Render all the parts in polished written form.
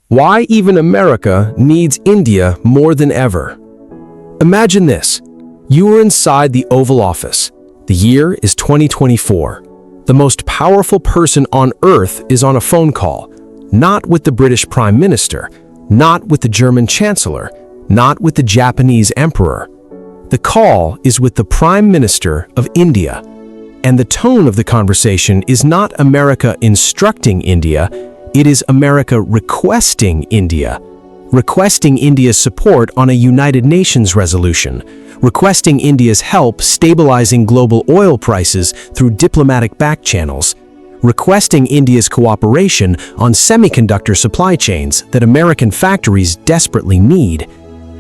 Why even America needs India more than ever. Imagine this. You are inside the Oval Office. The year is 2024. The most powerful person on Earth is on a phone call, not with the British Prime Minister, not with the German Chancellor, not with the Japanese Emperor. The call is with the Prime Minister of India. And the tone of the conversation is not America instructing India, it is America requesting India. Requesting India's support on a United Nations resolution, requesting India's help stabilizing global oil prices through diplomatic back channels, requesting India's cooperation on semiconductor supply chains that American factories desperately need,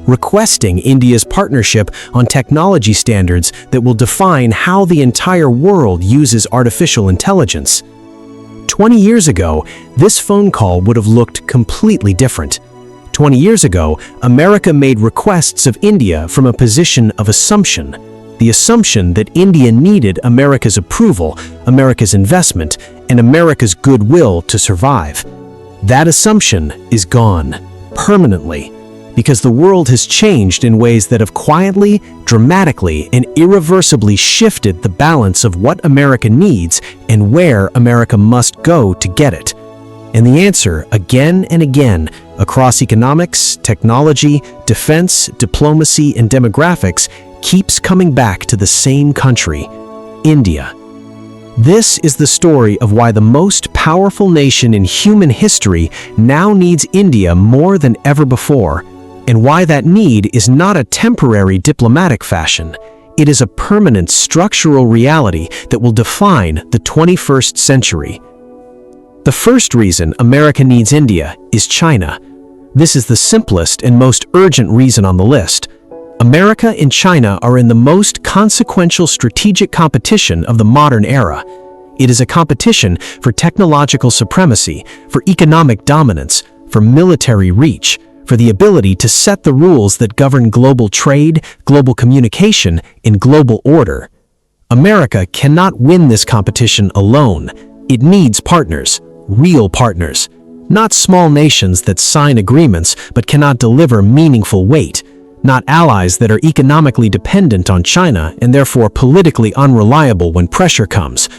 requesting India's partnership on technology standards that will define how the entire world uses artificial intelligence. 20 years ago, this phone call would have looked completely different. 20 years ago, America made requests of India from a position of assumption, the assumption that India needed America's approval, America's investment, and America's goodwill to survive. That assumption is gone, permanently, because the world has changed in ways that have quietly, dramatically, and irreversibly shifted the balance of what America needs and where America must go to get it. And the answer, again and again, across economics, technology, defense, diplomacy, and demographics, keeps coming back to the same country, India. This is the story of why the most powerful nation in human history now needs India more than ever before, and why that need is not a temporary diplomatic fashion. It is a permanent structural reality that will define the 21st century. The first reason America needs India is China. This is the simplest and most urgent reason on the list. America and China are in the most consequential strategic competition of the modern era. It is a competition for technological supremacy, for economic dominance, for military reach, for the ability to set the rules that govern global trade, global communication, and global order. America cannot win this competition alone. It needs partners, real partners, not small nations that sign agreements but cannot deliver meaningful weight, not allies that are economically dependent on China and therefore politically unreliable when pressure comes.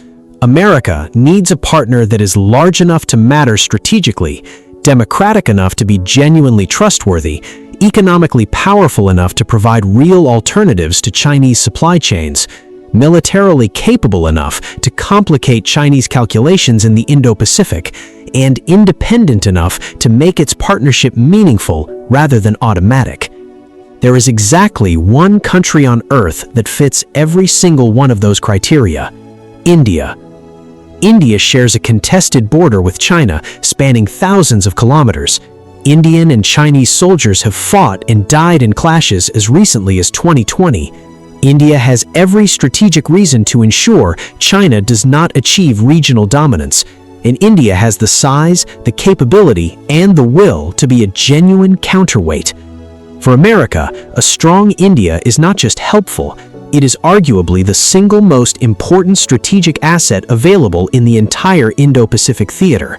America needs a partner that is large enough to matter strategically, democratic enough to be genuinely trustworthy, economically powerful enough to provide real alternatives to Chinese supply chains, militarily capable enough to complicate Chinese calculations in the Indo-Pacific, and independent enough to make its partnership meaningful rather than automatic. There is exactly one country on Earth that fits every single one of those criteria: India. India shares a contested border with China spanning thousands of kilometers. Indian and Chinese soldiers have fought and died in clashes as recently as 2020. India has every strategic reason to ensure China does not achieve regional dominance, and India has the size, the capability, and the will to be a genuine counterweight. For America, a strong India is not just helpful, it is arguably the single most important strategic asset available in the entire Indo-Pacific theater.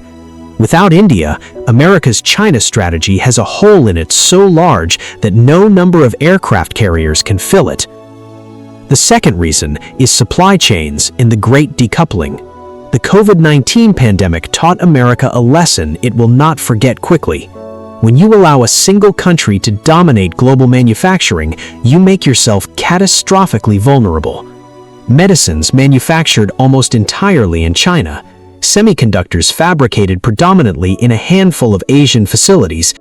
Without India, America's China strategy has a hole in it so large that no number of aircraft carriers can fill it. The second reason is supply chains and the Great Decoupling. The COVID-19 pandemic taught America a lesson it will not forget quickly. When you allow a single country to dominate global manufacturing, you make yourself catastrophically vulnerable. Medicines manufactured almost entirely in China, semiconductors fabricated predominantly in a handful of Asian facilities,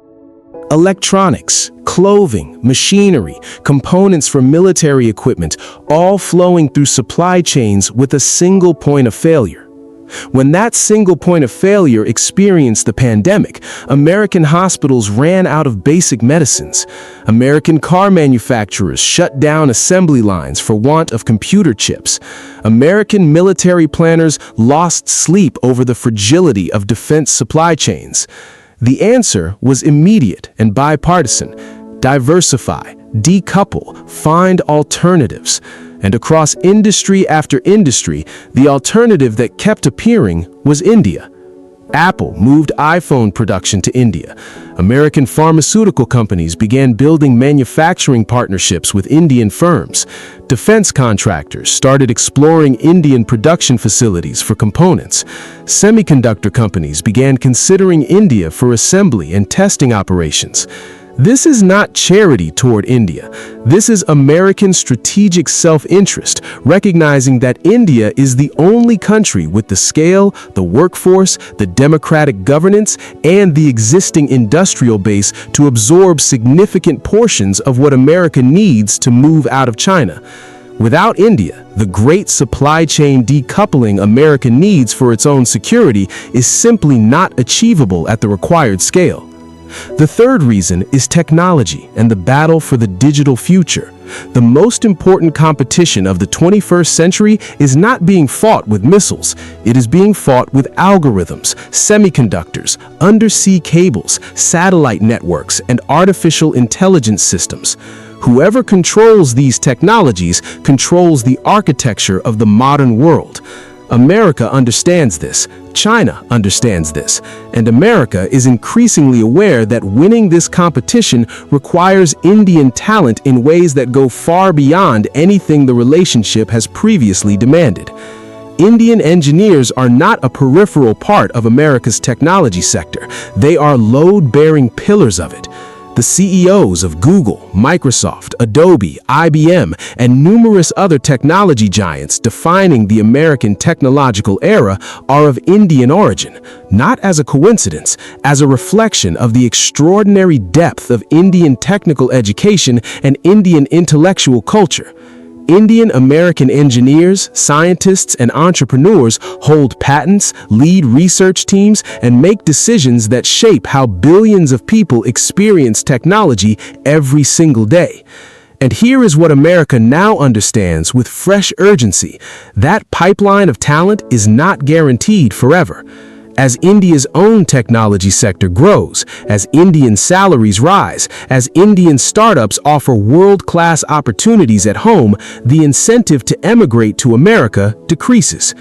electronics, clothing, machinery, components for military equipment, all flowing through supply chains with a single point of failure. When that single point of failure experienced the pandemic, American hospitals ran out of basic medicines. American car manufacturers shut down assembly lines for want of computer chips. American military planners lost sleep over the fragility of defense supply chains. The answer was immediate and bipartisan: diversify, decouple, find alternatives. And across industry after industry, the alternative that kept appearing was India. Apple moved iPhone production to India. American pharmaceutical companies began building manufacturing partnerships with Indian firms. Defense contractors started exploring Indian production facilities for components. Semiconductor companies began considering India for assembly and testing operations. This is not charity toward India. This is American strategic self-interest, recognizing that India is the only country with the scale, the workforce, the democratic governance, and the existing industrial base to absorb significant portions of what America needs to move out of China. Without India, the great supply chain decoupling America needs for its own security is simply not achievable at the required scale. The third reason is technology and the battle for the digital future. The most important competition of the 21st century is not being fought with missiles. It is being fought with algorithms, semiconductors, undersea cables, satellite networks, and artificial intelligence systems. Whoever controls these technologies controls the architecture of the modern world. America understands this, China understands this, and America is increasingly aware that winning this competition requires Indian talent in ways that go far beyond anything the relationship has previously demanded. Indian engineers are not a peripheral part of America's technology sector. They are load-bearing pillars of it. The CEOs of Google, Microsoft, Adobe, IBM, and numerous other technology giants defining the American technological era are of Indian origin, not as a coincidence, as a reflection of the extraordinary depth of Indian technical education and Indian intellectual culture. Indian-American engineers, scientists, and entrepreneurs hold patents, lead research teams, and make decisions that shape how billions of people experience technology every single day. And here is what America now understands with fresh urgency: that pipeline of talent is not guaranteed forever. As India's own technology sector grows, as Indian salaries rise, as Indian startups offer world-class opportunities at home, the incentive to emigrate to America decreases.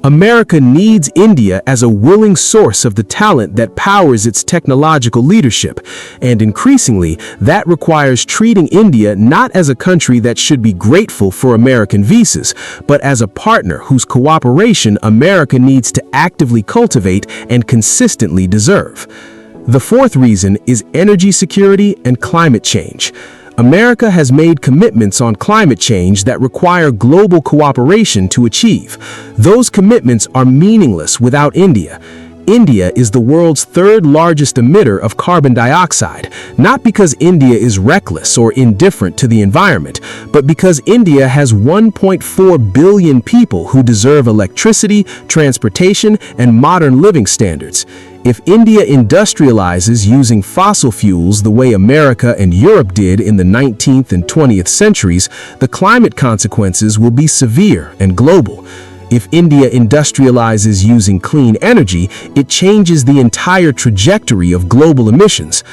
America needs India as a willing source of the talent that powers its technological leadership, and increasingly, that requires treating India not as a country that should be grateful for American visas, but as a partner whose cooperation America needs to actively cultivate and consistently deserve. The fourth reason is energy security and climate change. America has made commitments on climate change that require global cooperation to achieve. Those commitments are meaningless without India. India is the world's third largest emitter of carbon dioxide, not because India is reckless or indifferent to the environment, but because India has 1.4 billion people who deserve electricity, transportation, and modern living standards. If India industrializes using fossil fuels the way America and Europe did in the 19th and 20th centuries, the climate consequences will be severe and global. If India industrializes using clean energy, it changes the entire trajectory of global emissions.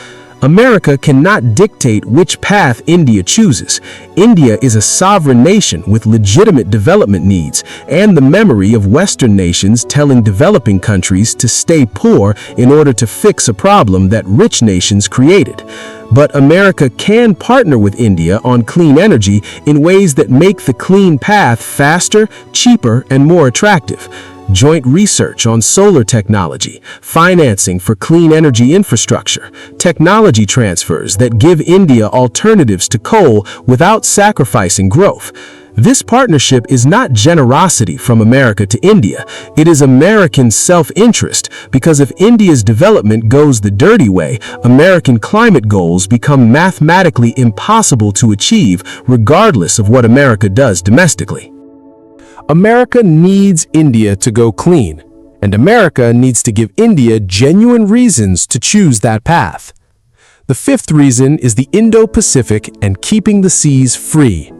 America cannot dictate which path India chooses. India is a sovereign nation with legitimate development needs and the memory of Western nations telling developing countries to stay poor in order to fix a problem that rich nations created. But America can partner with India on clean energy in ways that make the clean path faster, cheaper, and more attractive. Joint research on solar technology, financing for clean energy infrastructure, technology transfers that give India alternatives to coal without sacrificing growth. This partnership is not generosity from America to India. It is American self-interest, because if India's development goes the dirty way, American climate goals become mathematically impossible to achieve regardless of what America does domestically. America needs India to go clean, and America needs to give India genuine reasons to choose that path. The fifth reason is the Indo-Pacific and keeping the seas free.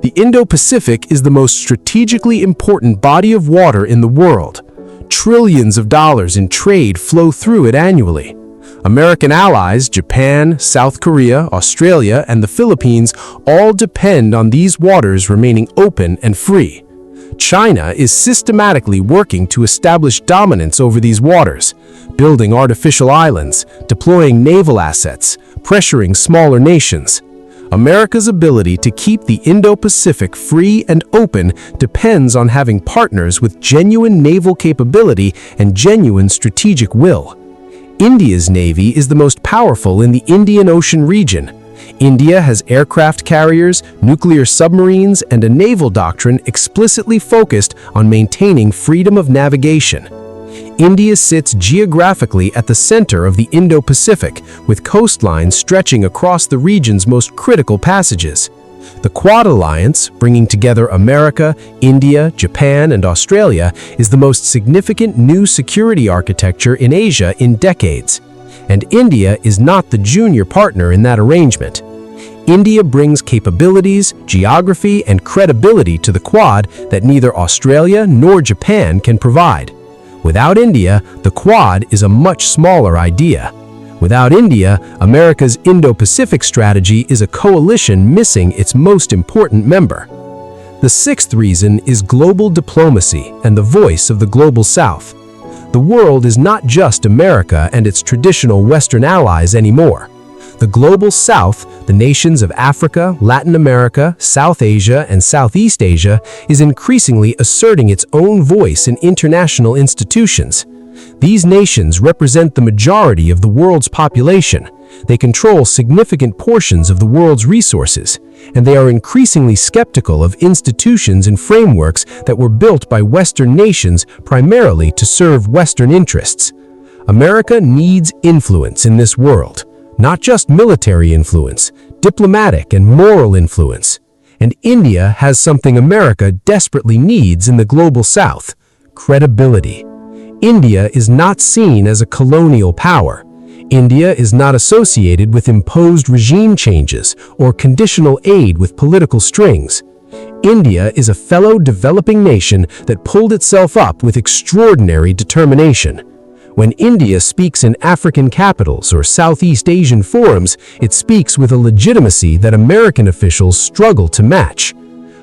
The Indo-Pacific is the most strategically important body of water in the world. Trillions of dollars in trade flow through it annually. American allies, Japan, South Korea, Australia, and the Philippines all depend on these waters remaining open and free. China is systematically working to establish dominance over these waters, building artificial islands, deploying naval assets, pressuring smaller nations. America's ability to keep the Indo-Pacific free and open depends on having partners with genuine naval capability and genuine strategic will. India's navy is the most powerful in the Indian Ocean region. India has aircraft carriers, nuclear submarines, and a naval doctrine explicitly focused on maintaining freedom of navigation. India sits geographically at the center of the Indo-Pacific, with coastlines stretching across the region's most critical passages. The Quad Alliance, bringing together America, India, Japan, and Australia, is the most significant new security architecture in Asia in decades. And India is not the junior partner in that arrangement. India brings capabilities, geography, and credibility to the Quad that neither Australia nor Japan can provide. Without India, the Quad is a much smaller idea. Without India, America's Indo-Pacific strategy is a coalition missing its most important member. The sixth reason is global diplomacy and the voice of the Global South. The world is not just America and its traditional Western allies anymore. The Global South, the nations of Africa, Latin America, South Asia, and Southeast Asia, is increasingly asserting its own voice in international institutions. These nations represent the majority of the world's population. They control significant portions of the world's resources, and they are increasingly skeptical of institutions and frameworks that were built by Western nations primarily to serve Western interests. America needs influence in this world. Not just military influence, diplomatic and moral influence. And India has something America desperately needs in the Global South: credibility. India is not seen as a colonial power. India is not associated with imposed regime changes or conditional aid with political strings. India is a fellow developing nation that pulled itself up with extraordinary determination. When India speaks in African capitals or Southeast Asian forums, it speaks with a legitimacy that American officials struggle to match.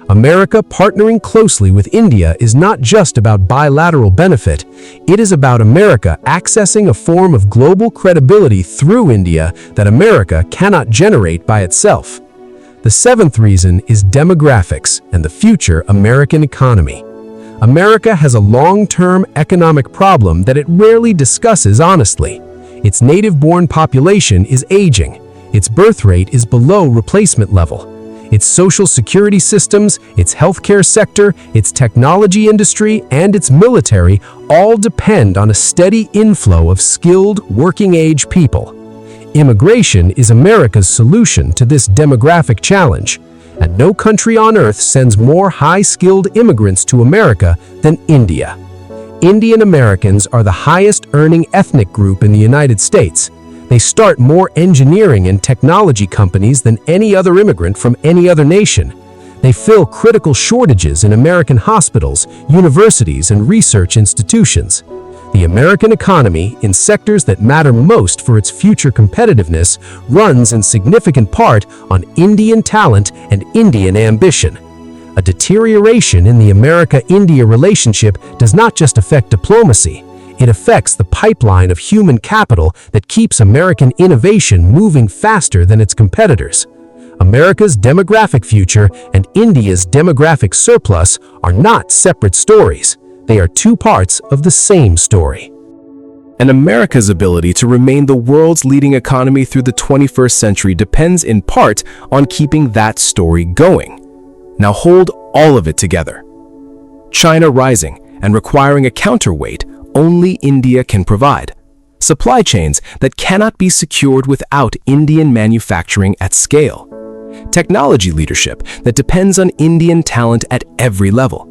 America partnering closely with India is not just about bilateral benefit. It is about America accessing a form of global credibility through India that America cannot generate by itself. The seventh reason is demographics and the future American economy. America has a long-term economic problem that it rarely discusses honestly. Its native-born population is aging. Its birth rate is below replacement level. Its social security systems, its healthcare sector, its technology industry, and its military all depend on a steady inflow of skilled, working-age people. Immigration is America's solution to this demographic challenge. And no country on earth sends more high-skilled immigrants to America than India. Indian Americans are the highest-earning ethnic group in the United States. They start more engineering and technology companies than any other immigrant from any other nation. They fill critical shortages in American hospitals, universities, and research institutions. The American economy, in sectors that matter most for its future competitiveness, runs in significant part on Indian talent and Indian ambition. A deterioration in the America-India relationship does not just affect diplomacy. It affects the pipeline of human capital that keeps American innovation moving faster than its competitors. America's demographic future and India's demographic surplus are not separate stories. They are two parts of the same story. And America's ability to remain the world's leading economy through the 21st century depends in part on keeping that story going. Now hold all of it together. China rising and requiring a counterweight only India can provide. Supply chains that cannot be secured without Indian manufacturing at scale. Technology leadership that depends on Indian talent at every level.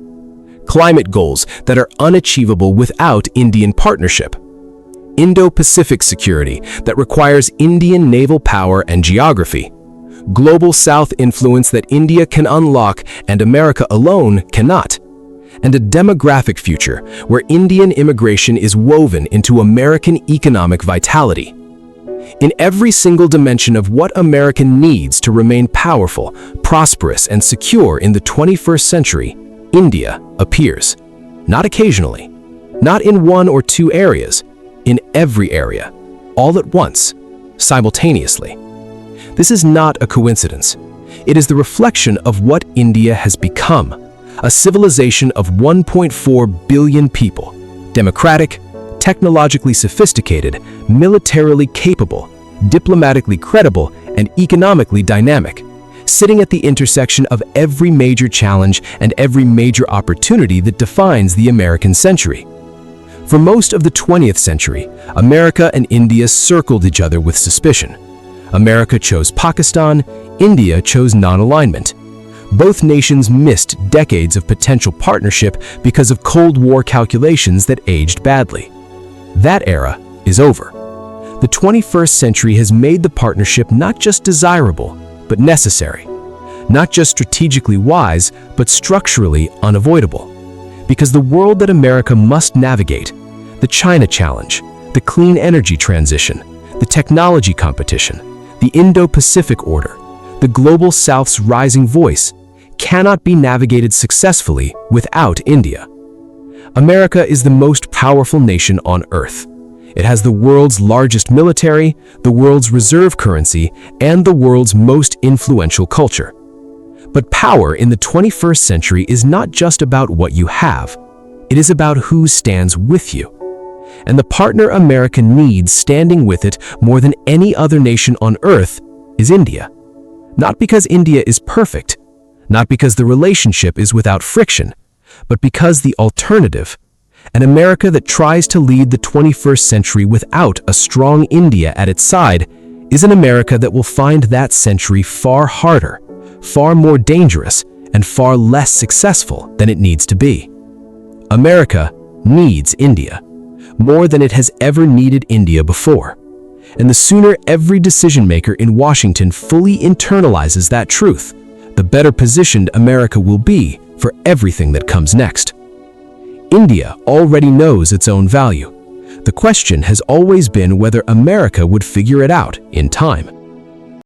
Climate goals that are unachievable without Indian partnership. Indo-Pacific security that requires Indian naval power and geography. Global South influence that India can unlock and America alone cannot. And a demographic future where Indian immigration is woven into American economic vitality. In every single dimension of what America needs to remain powerful, prosperous, and secure in the 21st century, India appears. Not occasionally, not in one or two areas, in every area, all at once, simultaneously. This is not a coincidence. It is the reflection of what India has become, a civilization of 1.4 billion people, democratic, technologically sophisticated, militarily capable, diplomatically credible, and economically dynamic, sitting at the intersection of every major challenge and every major opportunity that defines the American century. For most of the 20th century, America and India circled each other with suspicion. America chose Pakistan, India chose non-alignment. Both nations missed decades of potential partnership because of Cold War calculations that aged badly. That era is over. The 21st century has made the partnership not just desirable, but necessary. Not just strategically wise, but structurally unavoidable. Because the world that America must navigate, the China challenge, the clean energy transition, the technology competition, the Indo-Pacific order, the Global South's rising voice, cannot be navigated successfully without India. America is the most powerful nation on Earth. It has the world's largest military, the world's reserve currency, and the world's most influential culture. But power in the 21st century is not just about what you have. It is about who stands with you. And the partner America needs standing with it more than any other nation on Earth is India. Not because India is perfect, not because the relationship is without friction, but because the alternative, an America that tries to lead the 21st century without a strong India at its side, is an America that will find that century far harder, far more dangerous, and far less successful than it needs to be. America needs India, more than it has ever needed India before. And the sooner every decision maker in Washington fully internalizes that truth, the better positioned America will be for everything that comes next. India already knows its own value. The question has always been whether America would figure it out in time.